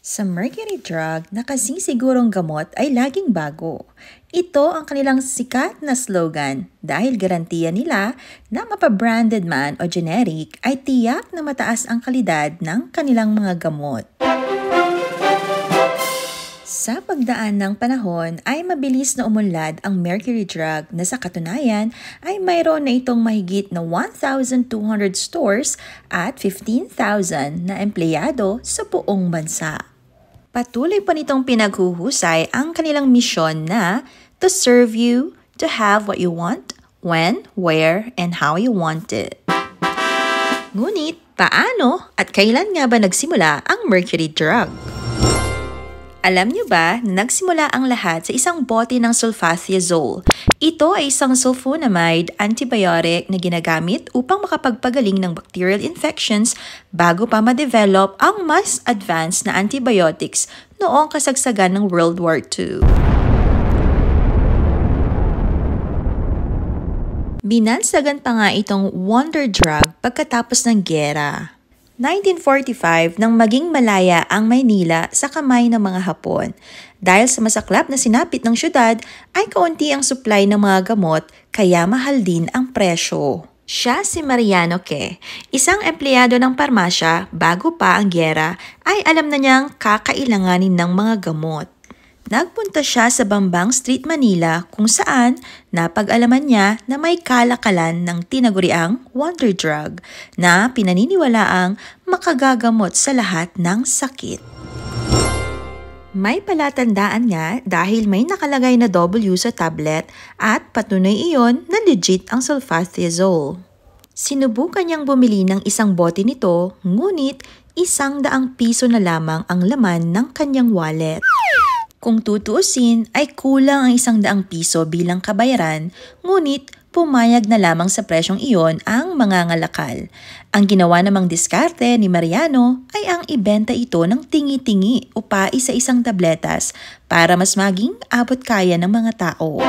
Sa Mercury Drug, nakasisigurong gamot ay laging bago. Ito ang kanilang sikat na slogan dahil garantiya nila na mapabranded man o generic ay tiyak na mataas ang kalidad ng kanilang mga gamot. Sa pagdaan ng panahon ay mabilis na umunlad ang Mercury Drug na sa katunayan ay mayroon na itong mahigit na 1,200 stores at 15,000 na empleyado sa buong bansa. Patuloy pa nitong pinaghuhusay ang kanilang misyon na to serve you, to have what you want, when, where, and how you want it. Ngunit, paano at kailan nga ba nagsimula ang Mercury Drug? Alam niyo ba na nagsimula ang lahat sa isang bote ng sulfathizole? Ito ay isang sulfonamide antibiotic na ginagamit upang makapagpagaling ng bacterial infections bago pa ma-develop ang mas advanced na antibiotics noong kasagsagan ng World War II. Binansagan pa nga itong wonder drug pagkatapos ng giyera. 1945 nang maging malaya ang Maynila sa kamay ng mga Hapon. Dahil sa masaklap na sinapit ng syudad, ay kaunti ang supply ng mga gamot kaya mahal din ang presyo. Siya si Mariano Ke, isang empleyado ng parmasya bago pa ang giyera ay alam na niyang kakailanganin ng mga gamot. Nagpunta siya sa Bambang Street, Manila kung saan napag-alaman niya na may kalakalan ng tinaguriang wonder drug na pinaniniwalaang makagagamot sa lahat ng sakit. May palatandaan nga dahil may nakalagay na W sa tablet at patunay iyon na legit ang sulfathizole. Sinubukan niyang bumili ng isang bote nito, ngunit 100 piso na lamang ang laman ng kanyang wallet. Kung tutuusin ay kulang ang 100 piso bilang kabayaran, ngunit pumayag na lamang sa presyong iyon ang mangangalakal. Ang ginawa namang diskarte ni Mariano ay ang ibenta ito ng tingi-tingi o isa-isang tabletas para mas maging abot kaya ng mga tao.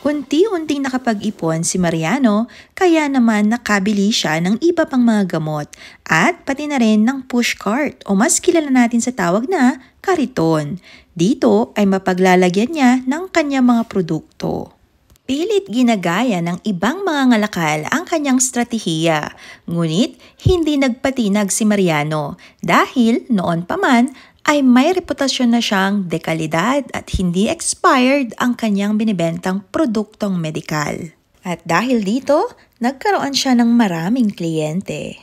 Unti-unting nakapag-ipon si Mariano kaya naman nakabili siya ng iba pang mga gamot at pati na rin ng pushcart o mas kilala natin sa tawag na kariton. Dito ay mapaglalagyan niya ng kanyang mga produkto. Pilit ginagaya ng ibang mga ngalakal ang kanyang stratehiya, ngunit hindi nagpatinag si Mariano dahil noon pa man ay may reputasyon na siyang dekalidad at hindi expired ang kanyang binibentang produktong medikal. At dahil dito, nagkaroon siya ng maraming kliyente.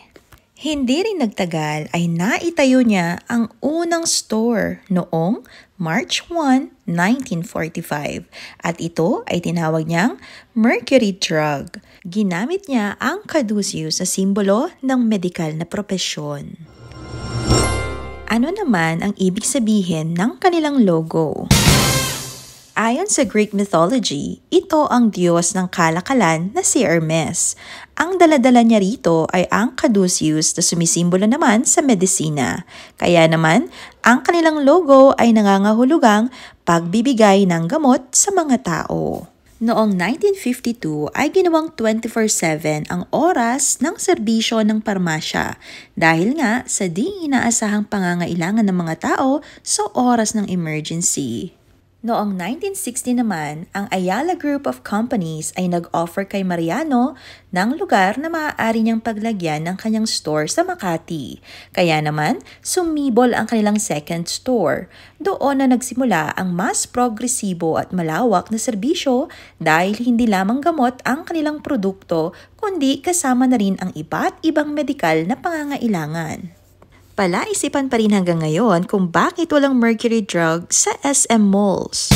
Hindi rin nagtagal ay naitayo niya ang unang store noong March 1, 1945 at ito ay tinawag niyang Mercury Drug. Ginamit niya ang caduceus sa simbolo ng medikal na propesyon. Ano naman ang ibig sabihin ng kanilang logo? Ayon sa Greek mythology, ito ang diyos ng kalakalan na si Hermes. Ang daladala niya rito ay ang caduceus na sumisimbolo naman sa medisina. Kaya naman, ang kanilang logo ay nangangahulugang pagbibigay ng gamot sa mga tao. Noong 1952 ay ginawang 24/7 ang oras ng serbisyo ng parmasya dahil nga sa di inaasahang pangangailangan ng mga tao sa oras ng emergency. Noong 1960 naman, ang Ayala Group of Companies ay nag-offer kay Mariano ng lugar na maaari niyang paglagyan ng kanyang store sa Makati. Kaya naman, sumibol ang kanilang second store. Doon na nagsimula ang mas progresibo at malawak na serbisyo dahil hindi lamang gamot ang kanilang produkto, kundi kasama na rin ang iba't ibang medikal na pangangailangan. Palaisipan pa rin hanggang ngayon kung bakit walang Mercury Drug sa SM Malls.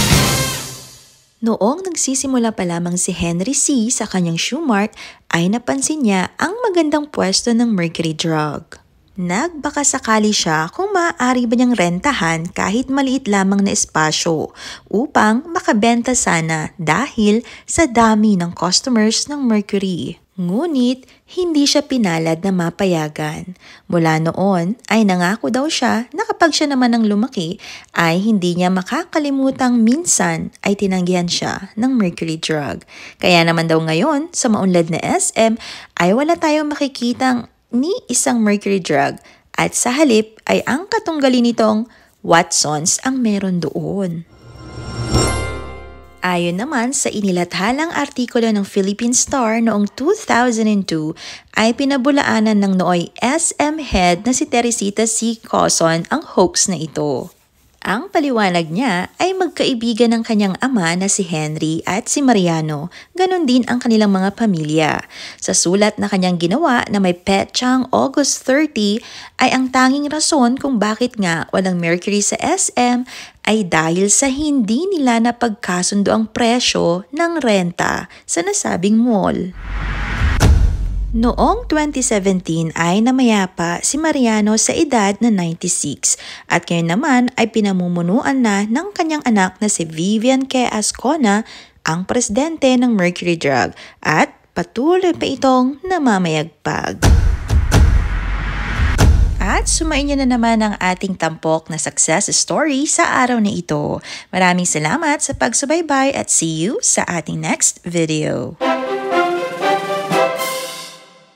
Noong nagsisimula pa lamang si Henry C. sa kanyang Shoe Mart ay napansin niya ang magandang pwesto ng Mercury Drug. Nagbakasakali siya kung maaari ba niyang rentahan kahit maliit lamang na espasyo upang makabenta sana dahil sa dami ng customers ng Mercury. Ngunit, hindi siya pinalad na mapayagan. Mula noon ay nangako daw siya na kapag siya naman ang lumaki ay hindi niya makakalimutang minsan ay tinanggihan siya ng Mercury Drug. Kaya naman daw ngayon sa maunlad na SM ay wala tayong makikitang ni isang Mercury Drug At sa halip ay ang katunggali nitong Watsons ang meron doon. Ayon naman sa inilathalang artikulo ng Philippine Star noong 2002 ay pinabulaanan ng nooy SM head na si Teresita C. Coson ang hoax na ito. Ang paliwanag niya ay magkaibigan ng kanyang ama na si Henry at si Mariano, ganon din ang kanilang mga pamilya. Sa sulat na kanyang ginawa na may petsang August 30 ay ang tanging rason kung bakit nga walang Mercury sa SM ay dahil sa hindi nila napagkasundo ang presyo ng renta sa nasabing mall. Noong 2017 ay namayapa si Mariano sa edad na 96 at ngayon naman ay pinamumunuan na ng kanyang anak na si Vivian K. Ascona ang presidente ng Mercury Drug at patuloy pa itong namamayagpag. At sumainyo na naman ang ating tampok na success story sa araw na ito. Maraming salamat sa pagsubaybay at see you sa ating next video.